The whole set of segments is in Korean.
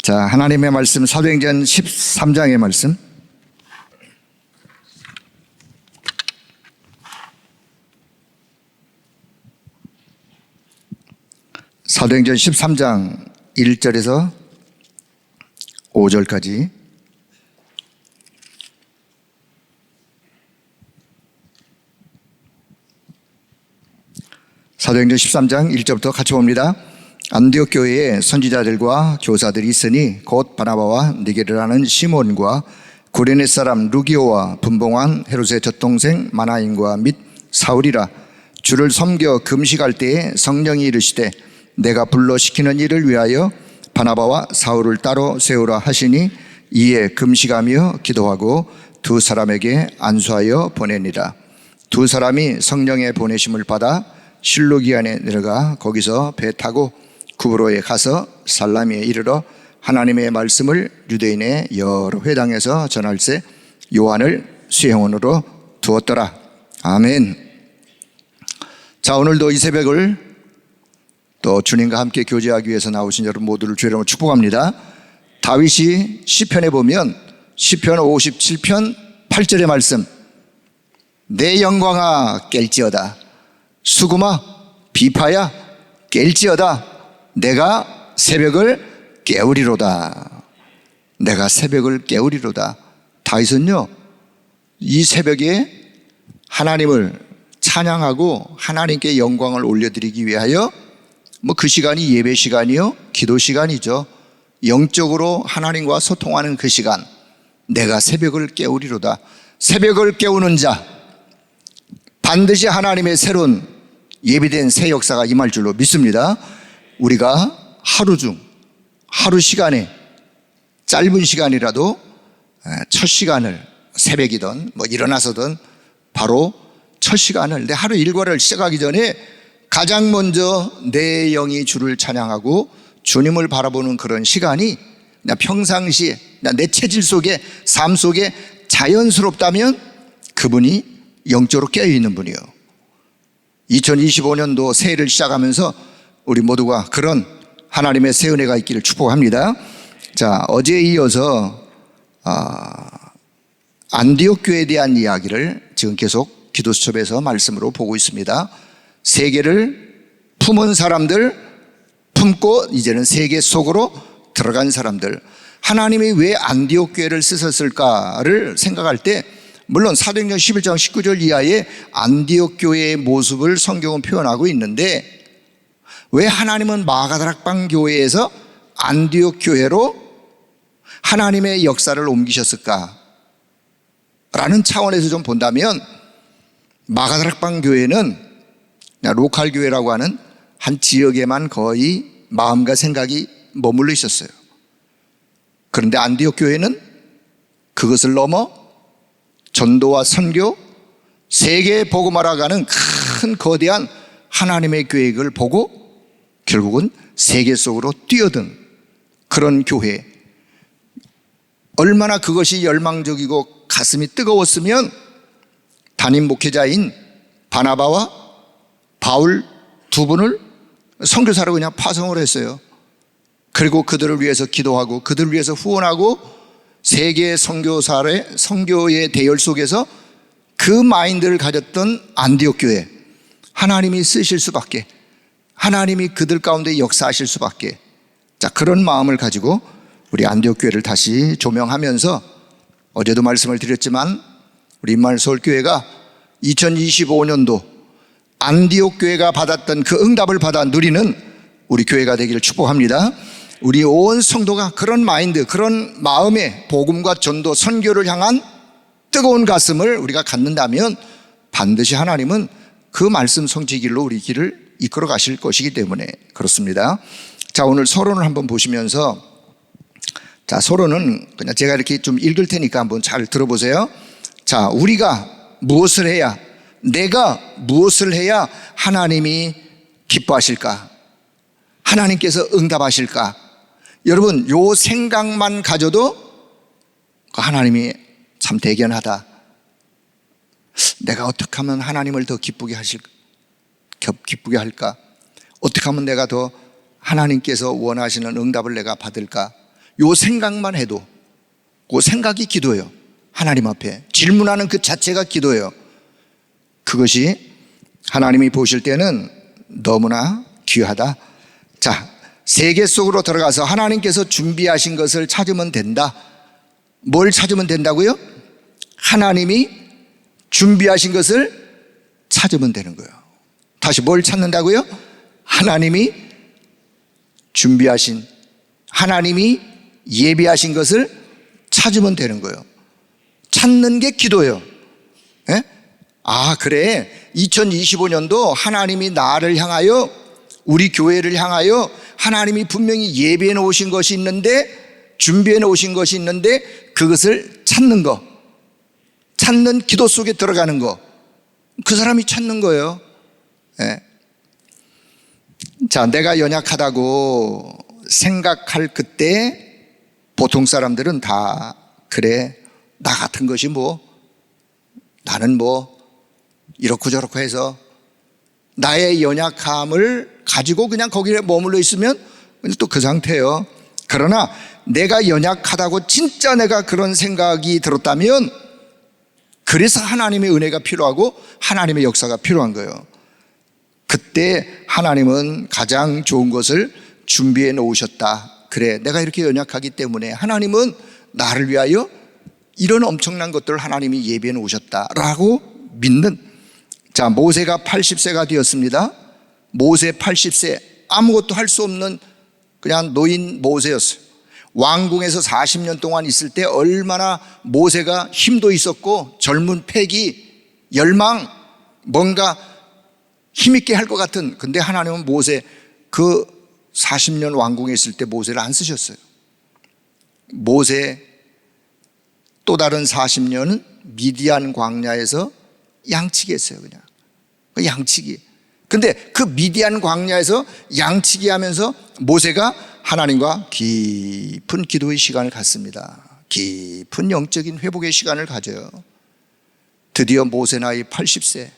자, 하나님의 말씀 사도행전 13장의 말씀. 사도행전 13장 1절에서 5절까지. 사도행전 13장 1절부터 같이 봅니다. 안디옥 교회에 선지자들과 교사들이 있으니 곧 바나바와 니게르라는 시몬과 구레네 사람 루기오와 분봉한 헤롯의 젖동생 마나인과 및 사울이라. 주를 섬겨 금식할 때에 성령이 이르시되 내가 불러 시키는 일을 위하여 바나바와 사울을 따로 세우라 하시니 이에 금식하며 기도하고 두 사람에게 안수하여 보내니라. 두 사람이 성령의 보내심을 받아 실루기안에 내려가 거기서 배 타고 구브로에 가서 살라미에 이르러 하나님의 말씀을 유대인의 여러 회당에서 전할세 요한을 수행원으로 두었더라. 아멘. 자, 오늘도 이 새벽을 또 주님과 함께 교제하기 위해서 나오신 여러분 모두를 주의 이름으로 축복합니다. 다윗이 시편에 보면 시편 57편 8절의 말씀, 내 영광아 깰지어다, 수금아 비파야 깰지어다, 내가 새벽을 깨우리로다. 내가 새벽을 깨우리로다. 다윗은요, 이 새벽에 하나님을 찬양하고 하나님께 영광을 올려드리기 위하여 그 시간이 예배 시간이요, 기도 시간이죠. 영적으로 하나님과 소통하는 그 시간, 내가 새벽을 깨우리로다. 새벽을 깨우는 자, 반드시 하나님의 새로운 예비된 새 역사가 임할 줄로 믿습니다. 우리가 하루 시간에 짧은 시간이라도 첫 시간을 새벽이든 일어나서든 바로 첫 시간을 내 하루 일과를 시작하기 전에 가장 먼저 내 영이 주를 찬양하고 주님을 바라보는 그런 시간이 나 평상시에 내 체질 속에 삶 속에 자연스럽다면 그분이 영적으로 깨어있는 분이요. 2025년도 새해를 시작하면서 우리 모두가 그런 하나님의 새 은혜가 있기를 축복합니다. 자, 어제에 이어서 안디옥 교회에 대한 이야기를 지금 계속 기도수첩에서 말씀으로 보고 있습니다. 세계를 품은 사람들, 품고 이제는 세계 속으로 들어간 사람들, 하나님이 왜 안디옥 교회를 쓰셨을까를 생각할 때 물론 사도행전 11장 19절 이하의 안디옥 교회의 모습을 성경은 표현하고 있는데 왜 하나님은 마가다락방 교회에서 안디옥 교회로 하나님의 역사를 옮기셨을까? 라는 차원에서 좀 본다면 마가다락방 교회는 로컬 교회라고 하는 한 지역에만 거의 마음과 생각이 머물러 있었어요. 그런데 안디옥 교회는 그것을 넘어 전도와 선교, 세계에 복음하러가는 큰 거대한 하나님의 계획을 보고 결국은 세계 속으로 뛰어든 그런 교회. 얼마나 그것이 열망적이고 가슴이 뜨거웠으면 담임 목회자인 바나바와 바울 두 분을 선교사로 그냥 파송을 했어요. 그리고 그들을 위해서 기도하고 그들을 위해서 후원하고 세계 선교의 대열 속에서 그 마인드를 가졌던 안디옥 교회, 하나님이 쓰실 수밖에, 하나님이 그들 가운데 역사하실 수밖에. 자, 그런 마음을 가지고 우리 안디옥 교회를 다시 조명하면서 어제도 말씀을 드렸지만 우리 임마누엘 서울교회가 2025년도 안디옥 교회가 받았던 그 응답을 받아 누리는 우리 교회가 되기를 축복합니다. 우리 온 성도가 그런 마인드, 그런 마음의 복음과 전도, 선교를 향한 뜨거운 가슴을 우리가 갖는다면 반드시 하나님은 그 말씀 성취길로 우리 길을 이끌어 가실 것이기 때문에 그렇습니다. 자, 오늘 서론을 한번 보시면서, 자, 서론은 그냥 제가 이렇게 좀 읽을 테니까 한번 잘 들어보세요. 자, 우리가 무엇을 해야, 내가 무엇을 해야 하나님이 기뻐하실까? 하나님께서 응답하실까? 여러분, 요 생각만 가져도 하나님이 참 대견하다. 내가 어떻게 하면 하나님을 더 기쁘게 할까? 어떻게 하면 내가 더 하나님께서 원하시는 응답을 내가 받을까? 요 생각만 해도 그 생각이 기도예요. 하나님 앞에 질문하는 그 자체가 기도예요. 그것이 하나님이 보실 때는 너무나 귀하다. 자, 세계 속으로 들어가서 하나님께서 준비하신 것을 찾으면 된다. 뭘 찾으면 된다고요? 하나님이 준비하신 것을 찾으면 되는 거예요. 다시 뭘 찾는다고요? 하나님이 준비하신, 하나님이 예비하신 것을 찾으면 되는 거예요. 찾는 게 기도예요. 예? 아, 그래. 2025년도 하나님이 나를 향하여, 우리 교회를 향하여 하나님이 분명히 예비해 놓으신 것이 있는데, 준비해 놓으신 것이 있는데, 그것을 찾는 거, 찾는 기도 속에 들어가는 거, 그 사람이 찾는 거예요. 예. 자, 내가 연약하다고 생각할 그때 보통 사람들은 다 그래, 나 같은 것이 뭐, 나는 뭐 이렇고 저렇고 해서 나의 연약함을 가지고 그냥 거기에 머물러 있으면 또 그 상태예요. 그러나 내가 연약하다고 진짜 내가 그런 생각이 들었다면, 그래서 하나님의 은혜가 필요하고 하나님의 역사가 필요한 거예요. 그때 하나님은 가장 좋은 것을 준비해 놓으셨다. 그래, 내가 이렇게 연약하기 때문에 하나님은 나를 위하여 이런 엄청난 것들을 하나님이 예비해 놓으셨다라고 믿는. 자, 모세가 80세가 되었습니다. 모세 80세, 아무것도 할 수 없는 그냥 노인 모세였어요. 왕궁에서 40년 동안 있을 때 얼마나 모세가 힘도 있었고 젊은 패기, 열망, 뭔가 힘있게 할 것 같은. 근데 하나님은 모세, 그 40년 왕궁에 있을 때 모세를 안 쓰셨어요. 모세 또 다른 40년은 미디안 광야에서 양치기 했어요. 그냥 양치기. 근데 그 미디안 광야에서 양치기 하면서 모세가 하나님과 깊은 기도의 시간을 갖습니다. 깊은 영적인 회복의 시간을 가져요. 드디어 모세 나이 80세.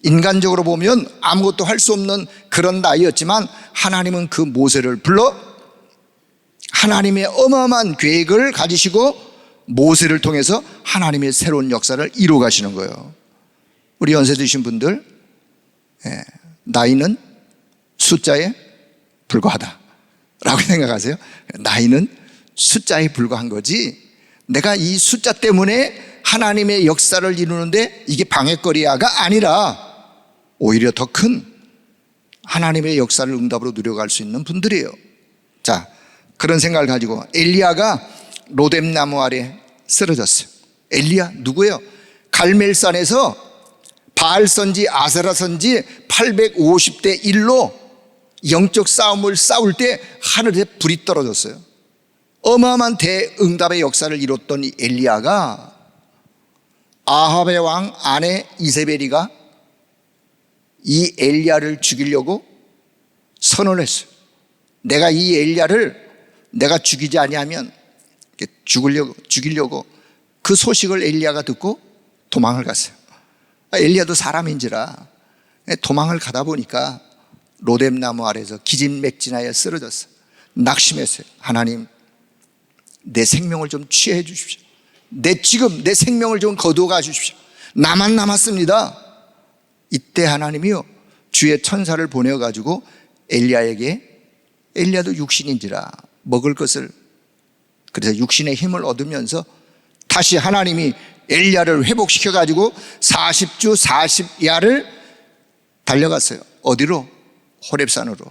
인간적으로 보면 아무것도 할 수 없는 그런 나이였지만 하나님은 그 모세를 불러 하나님의 어마어마한 계획을 가지시고 모세를 통해서 하나님의 새로운 역사를 이루어 가시는 거예요. 우리 연세 드신 분들, 나이는 숫자에 불과하다 라고 생각하세요? 나이는 숫자에 불과한 거지, 내가 이 숫자 때문에 하나님의 역사를 이루는데 이게 방해거리야가 아니라 오히려 더 큰 하나님의 역사를 응답으로 누려갈 수 있는 분들이에요. 자, 그런 생각을 가지고 엘리야가 로뎀나무 아래 쓰러졌어요. 엘리야 누구예요? 갈멜산에서 바알 선지, 아세라 선지 850대 1로 영적 싸움을 싸울 때 하늘에 불이 떨어졌어요. 어마어마한 대응답의 역사를 이뤘던 이 엘리야가, 아합의 왕 아내 이세벨이가 이 엘리야를 죽이려고 선언을 했어요. 내가 이 엘리야를 내가 죽이지 아니하면 죽이려고 그 소식을 엘리야가 듣고 도망을 갔어요. 엘리야도 사람인지라 도망을 가다 보니까 로뎀나무 아래에서 기진맥진하여 쓰러졌어요. 낙심했어요. 하나님, 내 생명을 좀 취해 주십시오. 지금 내 생명을 좀 거두어 가 주십시오. 나만 남았습니다. 이때 하나님이요, 주의 천사를 보내가지고 엘리야에게, 엘리야도 육신인지라 먹을 것을, 그래서 육신의 힘을 얻으면서 다시 하나님이 엘리야를 회복시켜가지고 40주 40야를 달려갔어요. 어디로? 호렙산으로.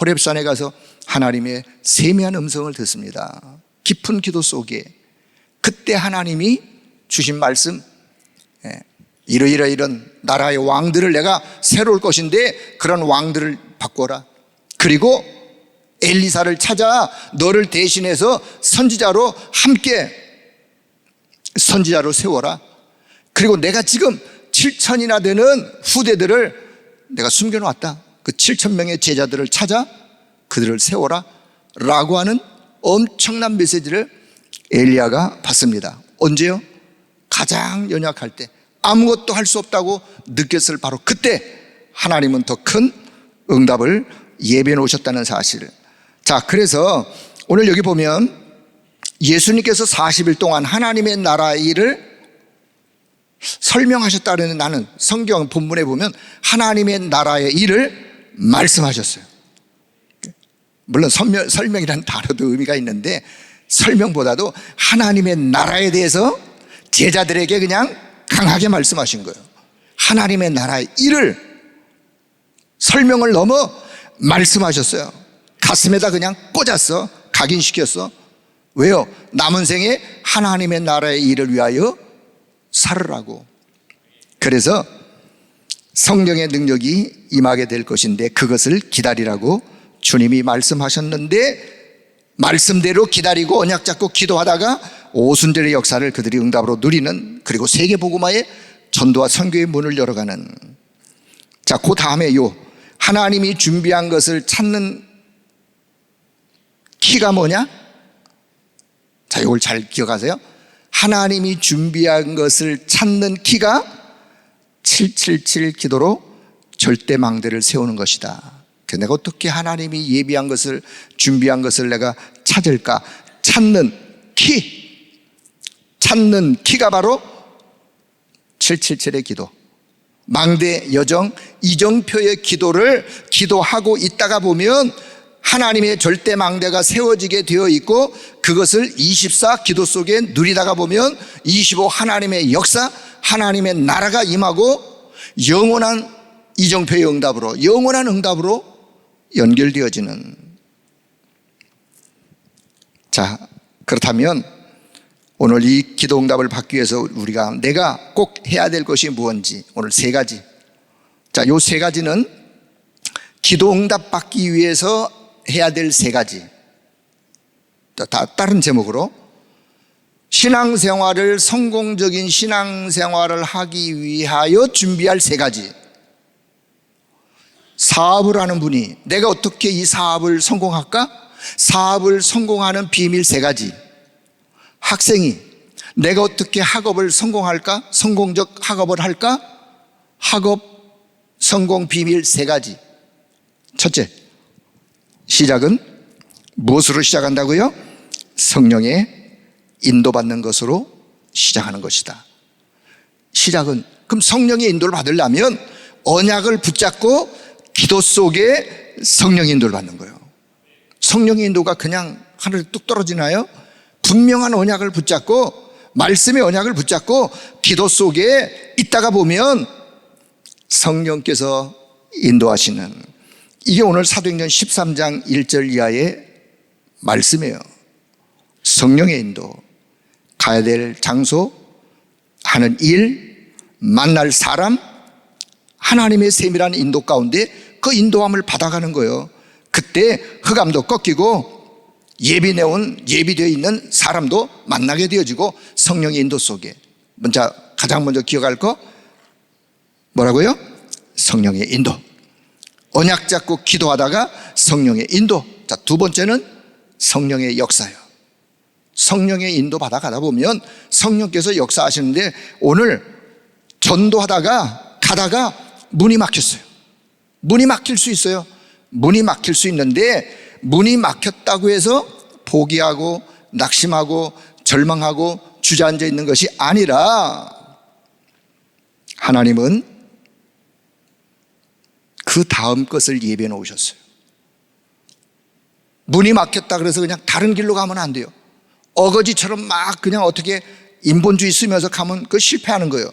호렙산에 가서 하나님의 세미한 음성을 듣습니다. 깊은 기도 속에 그때 하나님이 주신 말씀, 이런 나라의 왕들을 내가 세울 것인데 그런 왕들을 바꿔라. 그리고 엘리사를 찾아 너를 대신해서 선지자로 함께 선지자로 세워라. 그리고 내가 지금 7천이나 되는 후대들을 내가 숨겨놓았다. 그 7,000명의 제자들을 찾아 그들을 세워라 라고 하는 엄청난 메시지를 엘리야가 받습니다. 언제요? 가장 연약할 때, 아무것도 할 수 없다고 느꼈을 바로 그때 하나님은 더 큰 응답을 예비해 놓으셨다는 사실을. 자, 그래서 오늘 여기 보면 예수님께서 40일 동안 하나님의 나라의 일을 설명하셨다는, 나는 성경 본문에 보면 하나님의 나라의 일을 말씀하셨어요. 물론 설명이라는 단어도 의미가 있는데 설명보다도 하나님의 나라에 대해서 제자들에게 그냥 강하게 말씀하신 거예요. 하나님의 나라의 일을 설명을 넘어 말씀하셨어요. 가슴에다 그냥 꽂았어. 각인시켰어. 왜요? 남은 생에 하나님의 나라의 일을 위하여 살으라고. 그래서 성령의 능력이 임하게 될 것인데 그것을 기다리라고 주님이 말씀하셨는데, 말씀대로 기다리고 언약 잡고 기도하다가 오순절의 역사를 그들이 응답으로 누리는, 그리고 세계복음화의 전도와 선교의 문을 열어가는. 자, 그 다음에 하나님이 준비한 것을 찾는 키가 뭐냐? 자, 이걸 잘 기억하세요. 하나님이 준비한 것을 찾는 키가 777 기도로 절대망대를 세우는 것이다. 내가 어떻게 하나님이 예비한 것을, 준비한 것을 내가 찾을까? 찾는 키가 바로 777의 기도, 망대 여정 이정표의 기도를 기도하고 있다가 보면 하나님의 절대 망대가 세워지게 되어 있고, 그것을 24 기도 속에 누리다가 보면 25 하나님의 역사, 하나님의 나라가 임하고 영원한 이정표의 응답으로, 영원한 응답으로 연결되어지는. 자, 그렇다면 오늘 이 기도 응답을 받기 위해서 내가 꼭 해야 될 것이 무엇인지, 오늘 세 가지. 자, 요 세 가지는 기도 응답 받기 위해서 해야 될 세 가지. 다른 제목으로 신앙생활을, 성공적인 신앙생활을 하기 위하여 준비할 세 가지. 사업을 하는 분이 내가 어떻게 이 사업을 성공할까? 사업을 성공하는 비밀 세 가지. 학생이 내가 어떻게 학업을 성공할까? 성공적 학업을 할까? 학업 성공 비밀 세 가지. 첫째, 시작은 무엇으로 시작한다고요? 성령의 인도받는 것으로 시작하는 것이다. 시작은, 그럼 성령의 인도를 받으려면 언약을 붙잡고 기도 속에 성령의 인도를 받는 거예요. 성령의 인도가 그냥 하늘에 뚝 떨어지나요? 분명한 언약을 붙잡고, 말씀의 언약을 붙잡고 기도 속에 있다가 보면 성령께서 인도하시는, 이게 오늘 사도행전 13장 1절 이하의 말씀이에요. 성령의 인도, 가야 될 장소, 하는 일, 만날 사람, 하나님의 세밀한 인도 가운데 그 인도함을 받아가는 거예요. 그때 흑암도 꺾이고 예비되어 있는 사람도 만나게 되어지고, 성령의 인도 속에 가장 먼저 기억할 거 뭐라고요? 성령의 인도. 언약 잡고 기도하다가 성령의 인도. 자, 두 번째는 성령의 역사예요. 성령의 인도 받아가다 보면 성령께서 역사하시는데, 오늘 전도하다가 가다가 문이 막혔어요. 문이 막힐 수 있어요. 문이 막힐 수 있는데, 문이 막혔다고 해서 포기하고 낙심하고 절망하고 주저앉아 있는 것이 아니라, 하나님은 그 다음 것을 예비해 놓으셨어요. 문이 막혔다 그래서 그냥 다른 길로 가면 안 돼요. 어거지처럼 막 그냥 어떻게 인본주의 쓰면서 가면 그 실패하는 거예요.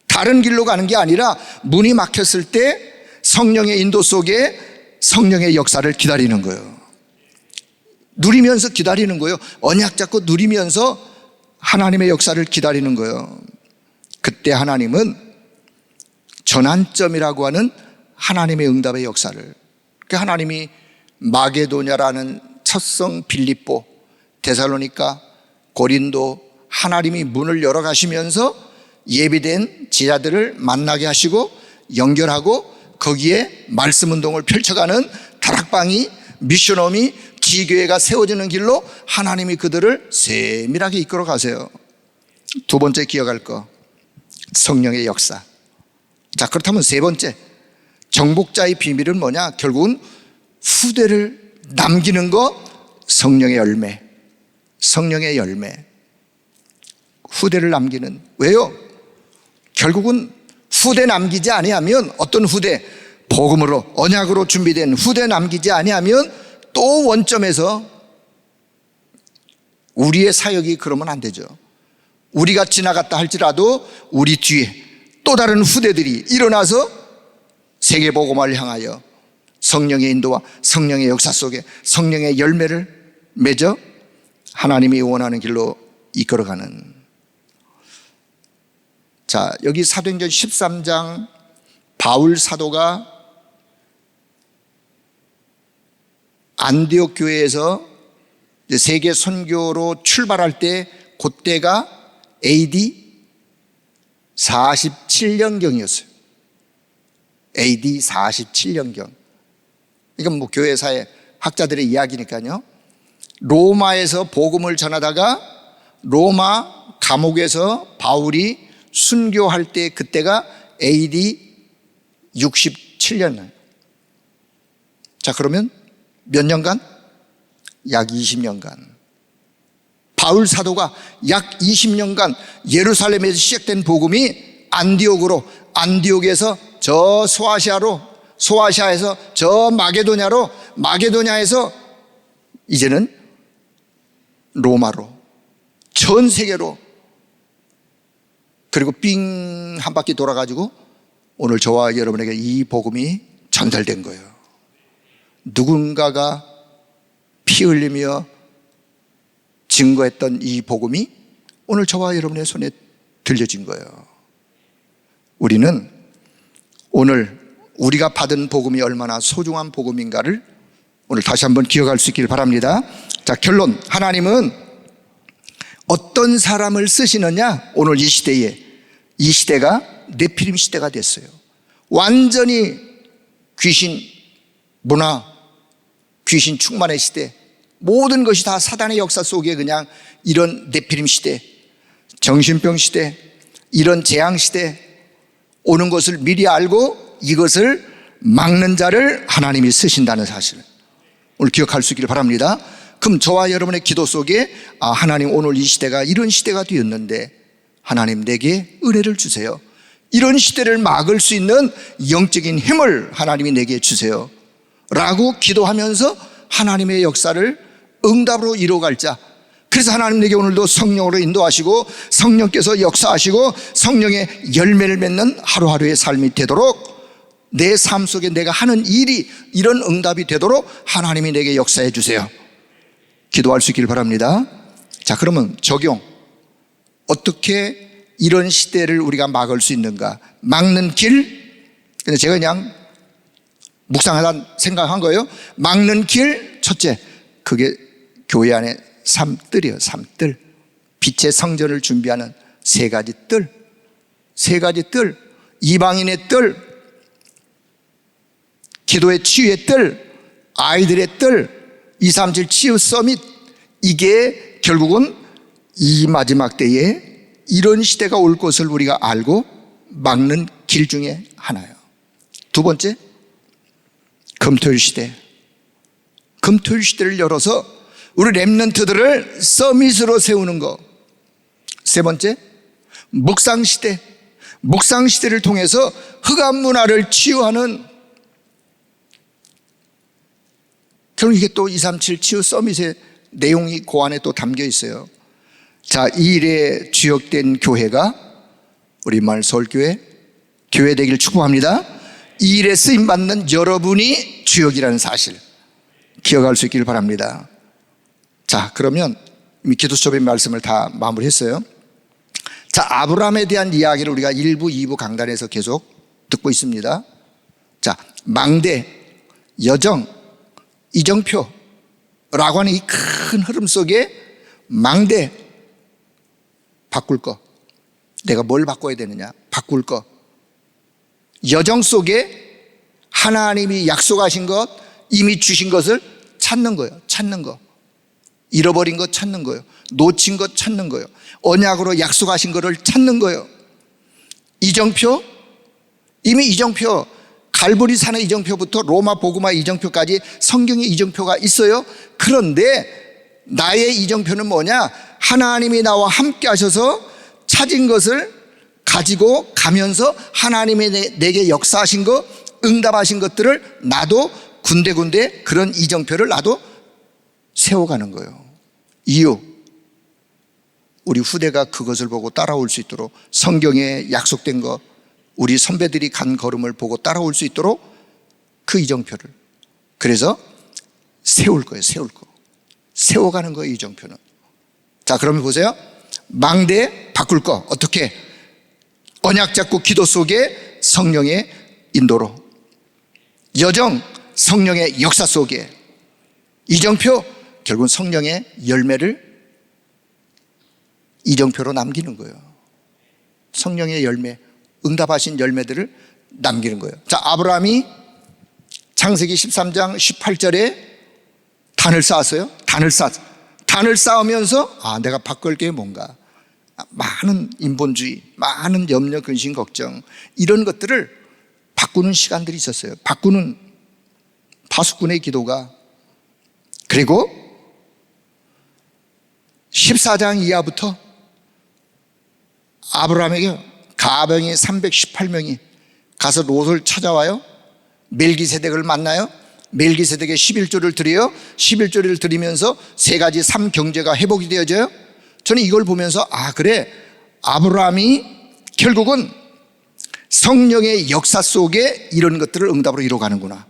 다른 길로 가는 게 아니라 문이 막혔을 때 성령의 인도 속에 성령의 역사를 기다리는 거예요. 누리면서 기다리는 거예요. 언약 잡고 누리면서 하나님의 역사를 기다리는 거예요. 그때 하나님은 전환점이라고 하는 하나님의 응답의 역사를, 하나님이 마게도냐라는 첫성 빌립보, 데살로니가, 고린도, 하나님이 문을 열어 가시면서 예비된 제자들을 만나게 하시고 연결하고 거기에 말씀 운동을 펼쳐가는 다락방이, 미션홈이, 지교회가 세워지는 길로 하나님이 그들을 세밀하게 이끌어 가세요. 두 번째 기억할 거, 성령의 역사. 자, 그렇다면 세 번째, 정복자의 비밀은 뭐냐? 결국은 후대를 남기는 거, 성령의 열매, 성령의 열매. 후대를 남기는, 왜요? 결국은 후대 남기지 아니하면, 어떤 후대, 복음으로 언약으로 준비된 후대 남기지 아니하면 또 원점에서 우리의 사역이 그러면 안 되죠. 우리가 지나갔다 할지라도 우리 뒤에 또 다른 후대들이 일어나서 세계 복음을 향하여 성령의 인도와 성령의 역사 속에 성령의 열매를 맺어 하나님이 원하는 길로 이끌어가는. 자, 여기 사도행전 13장 바울 사도가 안디옥 교회에서 세계 선교로 출발할 때 그때가 AD 47년경이었어요. AD 47년경. 이건 뭐 교회사의 학자들의 이야기니까요. 로마에서 복음을 전하다가 로마 감옥에서 바울이 순교할 때 그때가 AD 67년. 자, 그러면 몇 년간? 약 20년간. 바울 사도가 약 20년간 예루살렘에서 시작된 복음이 안디옥으로, 안디옥에서 저 소아시아로, 소아시아에서 저 마게도냐로, 마게도냐에서 이제는 로마로, 전 세계로, 그리고 삥 한 바퀴 돌아가지고 오늘 저와 여러분에게 이 복음이 전달된 거예요. 누군가가 피 흘리며 증거했던 이 복음이 오늘 저와 여러분의 손에 들려진 거예요. 우리는 오늘 우리가 받은 복음이 얼마나 소중한 복음인가를 오늘 다시 한번 기억할 수 있기를 바랍니다. 자, 결론. 하나님은 어떤 사람을 쓰시느냐? 오늘 이 시대에, 이 시대가 네피림 시대가 됐어요. 완전히 귀신 문화, 귀신 충만의 시대, 모든 것이 다 사단의 역사 속에 그냥 이런 네피림 시대, 정신병 시대, 이런 재앙 시대 오는 것을 미리 알고 이것을 막는 자를 하나님이 쓰신다는 사실 오늘 기억할 수 있기를 바랍니다. 그럼 저와 여러분의 기도 속에 하나님 오늘 이 시대가 이런 시대가 되었는데 하나님 내게 은혜를 주세요. 이런 시대를 막을 수 있는 영적인 힘을 하나님이 내게 주세요 라고 기도하면서 하나님의 역사를 응답으로 이루어갈 자. 그래서 하나님 내게 오늘도 성령으로 인도하시고 성령께서 역사하시고 성령의 열매를 맺는 하루하루의 삶이 되도록 내 삶 속에 내가 하는 일이 이런 응답이 되도록 하나님이 내게 역사해 주세요. 기도할 수 있기를 바랍니다. 자, 그러면 적용. 어떻게 이런 시대를 우리가 막을 수 있는가? 막는 길. 근데 제가 그냥 묵상하다 생각한 거예요. 막는 길. 첫째, 그게 교회 안에 삶뜰이에요. 삶뜰. 빛의 성전을 준비하는 세 가지 뜰. 세 가지 뜰. 이방인의 뜰, 기도의 치유의 뜰, 아이들의 뜰, 237 치유 서밋. 이게 결국은 이 마지막 때에 이런 시대가 올 것을 우리가 알고 막는 길 중에 하나예요. 두 번째, 금토일 시대. 금토일 시대를 열어서 우리 렘넌트들을 서밋으로 세우는 것. 세 번째, 묵상 시대. 묵상 시대를 통해서 흑암 문화를 치유하는, 결국 이게 또 237 치유 서밋의 내용이 그 안에 또 담겨 있어요. 자, 이 일에 주역된 교회가 우리 마을 서울교회 교회 되기를 축복합니다. 이 일에 쓰임받는 여러분이 주역이라는 사실 기억할 수 있기를 바랍니다. 자, 그러면 이미 기도수업의 말씀을 다 마무리했어요. 자, 아브라함에 대한 이야기를 우리가 1부, 2부 강단에서 계속 듣고 있습니다. 자, 망대, 여정, 이정표라고 하는 이 큰 흐름 속에 망대, 바꿀 거. 내가 뭘 바꿔야 되느냐? 바꿀 거. 여정 속에 하나님이 약속하신 것, 이미 주신 것을 찾는 거예요. 찾는 거. 잃어버린 것 찾는 거예요. 놓친 것 찾는 거예요. 언약으로 약속하신 것을 찾는 거예요. 이정표, 이미 이정표 갈보리산의 이정표부터 로마 복음화 이정표까지 성경의 이정표가 있어요. 그런데 나의 이정표는 뭐냐? 하나님이 나와 함께 하셔서 찾은 것을 가지고 가면서 하나님이 내게 역사하신 것, 응답하신 것들을 나도 군데군데 그런 이정표를 나도 세워가는 거예요. 이유, 우리 후대가 그것을 보고 따라올 수 있도록, 성경에 약속된 것, 우리 선배들이 간 걸음을 보고 따라올 수 있도록 그 이정표를, 그래서 세울 거예요. 세울 거, 세워가는 거예요, 이정표는. 자, 그러면 보세요. 망대 바꿀 거 어떻게? 언약 잡고 기도 속에 성령의 인도로, 여정 성령의 역사 속에, 이정표 결국은 성령의 열매를 이정표로 남기는 거예요. 성령의 열매, 응답하신 열매들을 남기는 거예요. 자, 아브라함이 창세기 13장 18절에 단을 쌓았어요. 단을 쌓으면서 내가 바꿀 게 뭔가, 많은 인본주의, 많은 염려, 근심, 걱정, 이런 것들을 바꾸는 시간들이 있었어요. 바꾸는 파수꾼의 기도가. 그리고 14장 이하부터 아브라함에게 가병이 318명이 가서 롯을 찾아와요. 멜기세덱을 만나요. 멜기세덱의 11조를 드려요. 11조를 드리면서 세 가지 삶 경제가 회복이 되어져요. 저는 이걸 보면서 그래, 아브라함이 결국은 성령의 역사 속에 이런 것들을 응답으로 이루어가는구나.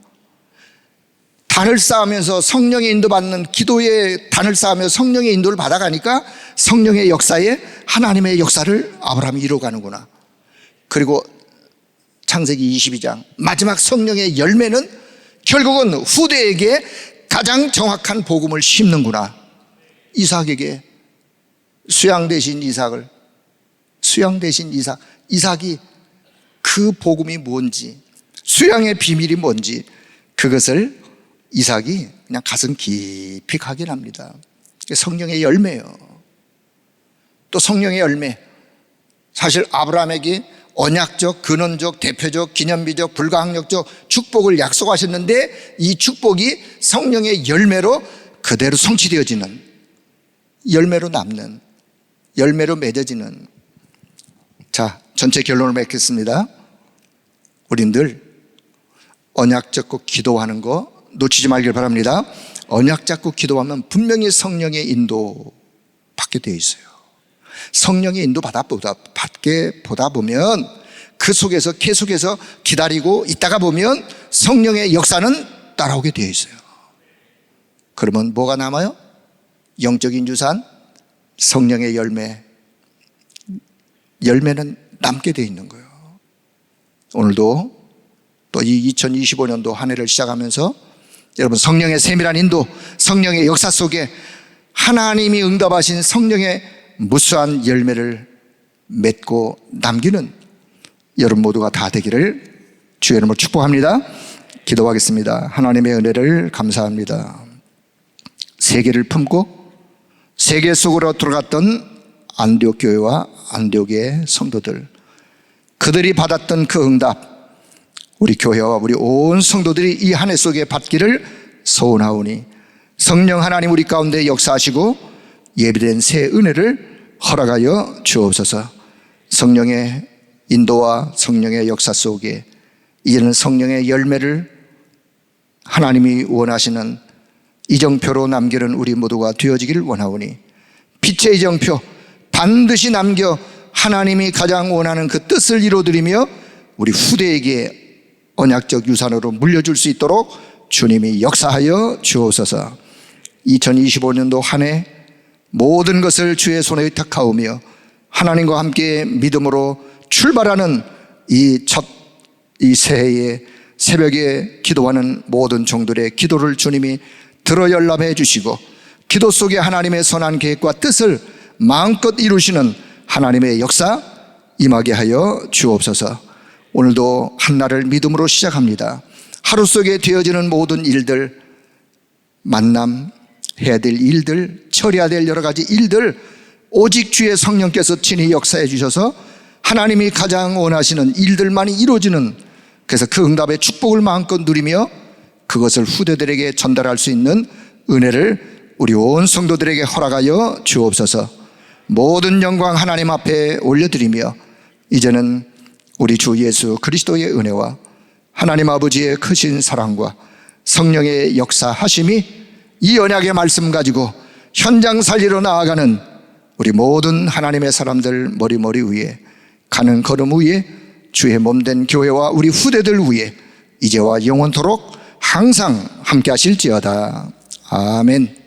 단을 쌓으면서 성령의 인도받는, 기도의 단을 쌓으면서 성령의 인도를 받아가니까 성령의 역사에 하나님의 역사를 아브라함이 이루어가는구나. 그리고 창세기 22장 마지막 성령의 열매는 결국은 후대에게 가장 정확한 복음을 심는구나. 이삭에게 수양 대신 이삭을, 수양 대신 이삭이 그 복음이 뭔지, 수양의 비밀이 뭔지, 그것을 이삭이 그냥 가슴 깊이 각인합니다. 성령의 열매예요. 또 성령의 열매, 사실 아브라함에게 언약적, 근원적, 대표적, 기념비적, 불가항력적 축복을 약속하셨는데 이 축복이 성령의 열매로 그대로 성취되어지는, 열매로 남는, 열매로 맺어지는. 자, 전체 결론을 맺겠습니다. 우리들 언약 잡고 기도하는 거 놓치지 말길 바랍니다. 언약 잡고 기도하면 분명히 성령의 인도 받게 되어 있어요. 성령의 인도 받게 보다 보면 그 속에서 계속해서 기다리고 있다가 보면 성령의 역사는 따라오게 되어 있어요. 그러면 뭐가 남아요? 영적인 유산, 성령의 열매는 남게 되어 있는 거예요. 오늘도 또 이 2025년도 한 해를 시작하면서 여러분, 성령의 세밀한 인도, 성령의 역사 속에 하나님이 응답하신 성령의 무수한 열매를 맺고 남기는 여러분 모두가 다 되기를 주의 이름으로 축복합니다. 기도하겠습니다. 하나님의 은혜를 감사합니다. 세계를 품고 세계 속으로 들어갔던 안디옥 교회와 안디옥의 성도들, 그들이 받았던 그 응답, 우리 교회와 우리 온 성도들이 이 한 해 속에 받기를 소원하오니 성령 하나님 우리 가운데 역사하시고 예비된 새 은혜를 허락하여 주옵소서. 성령의 인도와 성령의 역사 속에 이제는 성령의 열매를 하나님이 원하시는 이정표로 남기는 우리 모두가 되어지기를 원하오니 빛의 이정표 반드시 남겨 하나님이 가장 원하는 그 뜻을 이루어드리며 우리 후대에게 언약적 유산으로 물려줄 수 있도록 주님이 역사하여 주옵소서. 2025년도 한 해 모든 것을 주의 손에 의탁하오며 하나님과 함께 믿음으로 출발하는 이 새해에 새벽에 기도하는 모든 종들의 기도를 주님이 들어 연락해 주시고 기도 속에 하나님의 선한 계획과 뜻을 마음껏 이루시는 하나님의 역사 임하게 하여 주옵소서. 오늘도 한날을 믿음으로 시작합니다. 하루 속에 되어지는 모든 일들, 만남, 해야 될 일들, 처리해야 될 여러 가지 일들, 오직 주의 성령께서 친히 역사해 주셔서 하나님이 가장 원하시는 일들만이 이루어지는 그래서 그 응답의 축복을 마음껏 누리며 그것을 후대들에게 전달할 수 있는 은혜를 우리 온 성도들에게 허락하여 주옵소서. 모든 영광 하나님 앞에 올려드리며 이제는 우리 주 예수 그리스도의 은혜와 하나님 아버지의 크신 사랑과 성령의 역사하심이 이 언약의 말씀 가지고 현장 살리러 나아가는 우리 모든 하나님의 사람들 머리 위에 가는 걸음 위에 주의 몸된 교회와 우리 후대들 위에 이제와 영원토록 항상 함께 하실지어다. 아멘.